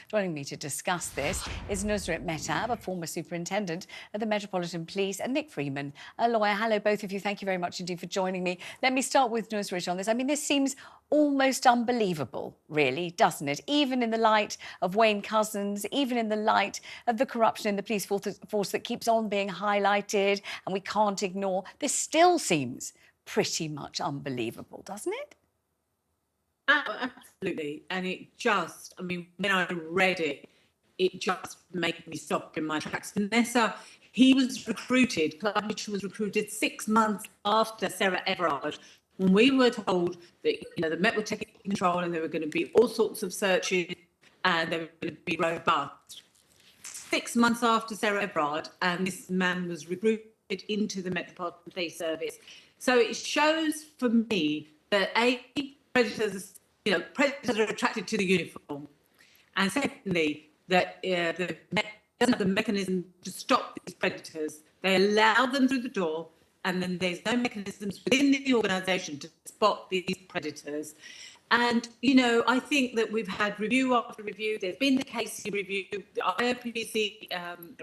Joining me to discuss this is Nusrit Mehtab, a former superintendent at the Metropolitan Police, and Nick Freeman, a lawyer. Hello, both of you. Thank you very much indeed for joining me. Let me start with Nusrit on this. I mean, this seems almost unbelievable, really, doesn't it? Even in the light of Wayne Couzens, even in the light of the corruption in the police force that keeps on being highlighted and we can't ignore, this still seems pretty much unbelievable, doesn't it? Absolutely. And it just, I mean, when I read it, it just made me stop in my tracks. Vanessa, he was recruited, Clive Mitchell was recruited 6 months after Sarah Everard, when we were told that, you know, the Met were taking control and there were going to be all sorts of searches and they were going to be robust. 6 months after Sarah Everard, and this man was recruited into the Metropolitan Police Service. So it shows for me that predators are attracted to the uniform, and secondly, that the Met doesn't have the mechanism to stop these predators. They allow them through the door, and then there's no mechanisms within the organisation to spot these predators. And, you know, I think that we've had review after review. There's been the Casey review, the IOPC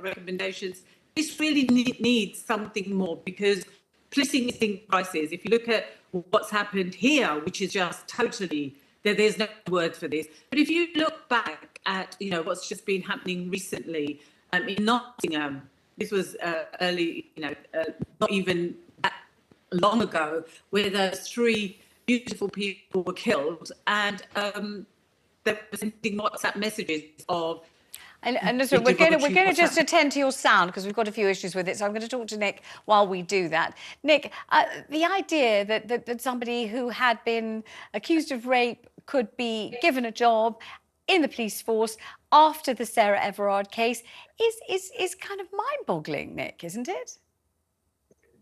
recommendations. This really needs something more, because policing is in crisis. If you look at what's happened here, which is just totally, there's no word for this. But if you look back at, you know, what's just been happening recently in Nottingham, this was early, not even that long ago, where those 3 beautiful people were killed, and they were sending WhatsApp messages of. And so we're going to just attend to your sound, because we've got a few issues with it. So I'm going to talk to Nick while we do that. Nick, the idea that somebody who had been accused of rape could be given a job in the police force after the Sarah Everard case is kind of mind-boggling, Nick, isn't it?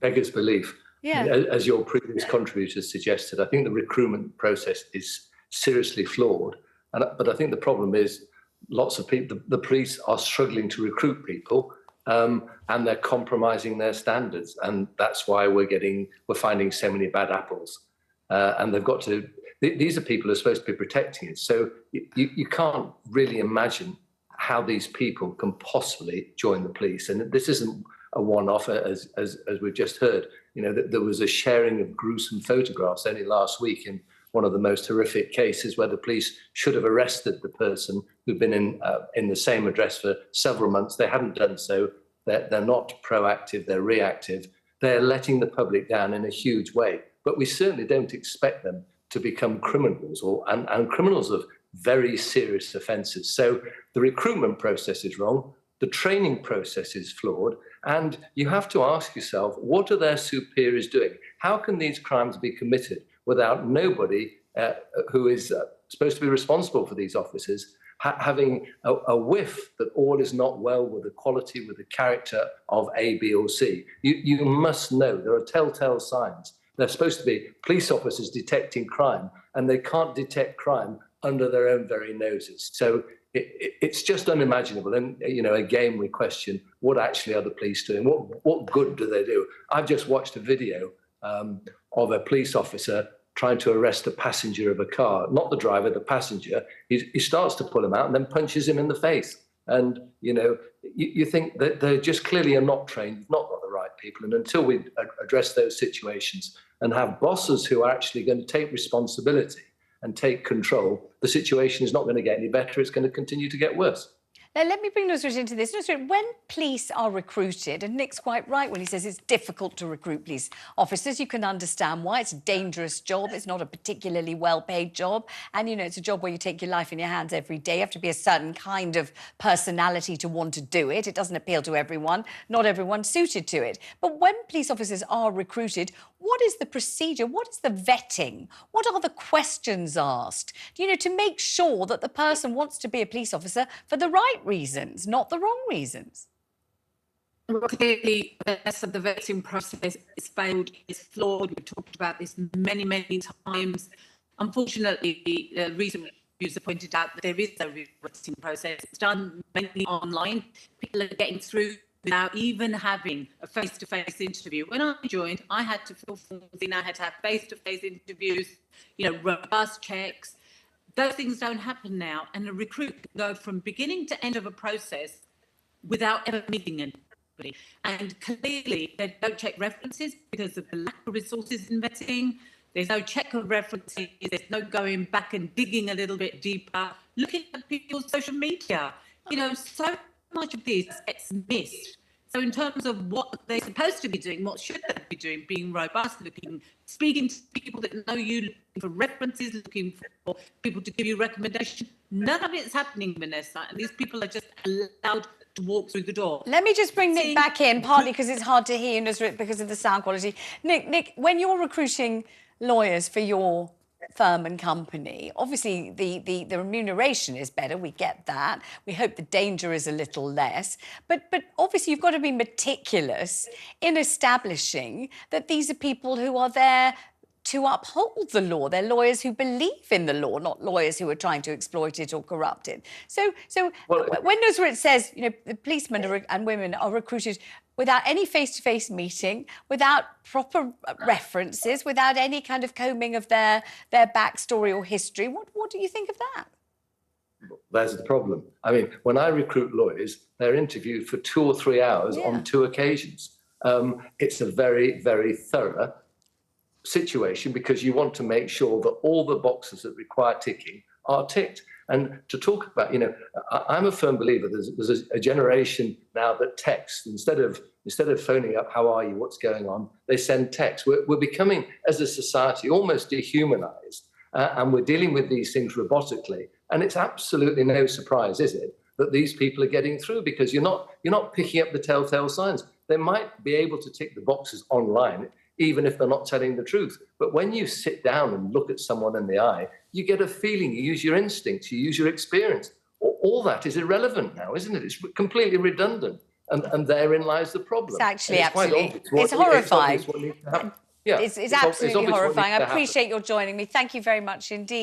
Beggars belief. Yeah. As your previous contributors suggested, I think the recruitment process is seriously flawed. But I think the problem is lots of people, the police are struggling to recruit people, and they're compromising their standards. And that's why we're finding so many bad apples. And they've got to, these are people who are supposed to be protecting us. So you can't really imagine how these people can possibly join the police. And this isn't a one-off, as we've just heard. You know, there was a sharing of gruesome photographs only last week in one of the most horrific cases, where the police should have arrested the person who'd been in the same address for several months. They hadn't done so. They're not proactive, they're reactive. They're letting the public down in a huge way. But we certainly don't expect them to become criminals and criminals of very serious offences. So the recruitment process is wrong. The training process is flawed. And you have to ask yourself, what are their superiors doing? How can these crimes be committed without nobody who is supposed to be responsible for these officers having a whiff that all is not well with the quality, with the character of A, B, or C? You must know there are telltale signs. They're supposed to be police officers detecting crime, and they can't detect crime under their own very noses. So it's just unimaginable. And, you know, again, we question, what actually are the police doing? What good do they do? I've just watched a video of a police officer trying to arrest a passenger of a car, not the driver, the passenger. He starts to pull him out and then punches him in the face. And, you know, you think that they just clearly are not trained, not got the right people. And until we address those situations and have bosses who are actually going to take responsibility and take control, the situation is not going to get any better. It's going to continue to get worse. Now, let me bring Nusrit into this. Nusrit, when police are recruited, and Nick's quite right when he says it's difficult to recruit police officers, you can understand why. It's a dangerous job. It's not a particularly well-paid job. And, you know, it's a job where you take your life in your hands every day. You have to be a certain kind of personality to want to do it. It doesn't appeal to everyone. Not everyone's suited to it. But when police officers are recruited, what is the procedure? What is the vetting? What are the questions asked? You know, to make sure that the person wants to be a police officer for the right reasons, not the wrong reasons. Well, clearly, the vetting process is failed, is flawed. We've talked about this many, many times. Unfortunately, the recent reviews have pointed out that there is no vetting process. It's done mainly online. People are getting through without even having a face-to-face interview. When I joined, I had to fill forms in. I had to have face-to-face interviews, you know, robust checks. Those things don't happen now, and a recruit can go from beginning to end of a process without ever meeting anybody. And clearly, they don't check references because of the lack of resources in vetting. There's no check of references. There's no going back and digging a little bit deeper, looking at people's social media. You know, so much of this gets missed. So in terms of what they're supposed to be doing, what should they be doing? Being robust, speaking to people that know you, looking for references, looking for people to give you recommendations. None of it's happening, Vanessa, and these people are just allowed to walk through the door. Let me just bring Nick back in, partly because it's hard to hear, Nusrit, because of the sound quality. Nick, when you're recruiting lawyers for your firm and company, obviously the remuneration is better, we get that. We hope the danger is a little less. But obviously you've got to be meticulous in establishing that these are people who are there to uphold the law. They're lawyers who believe in the law, not lawyers who are trying to exploit it or corrupt it. So when Nusrit says, you know, the policemen and women are recruited without any face-to-face meeting, without proper references, without any kind of combing of their backstory or history, what do you think of that? There's the problem. I mean, when I recruit lawyers, they're interviewed for 2 or 3 hours on 2 occasions. It's a very, very thorough situation because you want to make sure that all the boxes that require ticking are ticked. And to talk about, you know, I'm a firm believer there's a generation now that texts instead of phoning up, how are you, what's going on, they send text. We're becoming, as a society, almost dehumanized, and we're dealing with these things robotically. And it's absolutely no surprise, is it, that these people are getting through because you're not picking up the telltale signs. They might be able to tick the boxes online, even if they're not telling the truth. But when you sit down and look at someone in the eye, you get a feeling, you use your instincts, you use your experience. All that is irrelevant now, isn't it? It's completely redundant. And therein lies the problem. It's actually it's absolutely, it's horrifying. Yeah, It's absolutely horrifying. I happen. appreciate your joining me. Thank you very much indeed.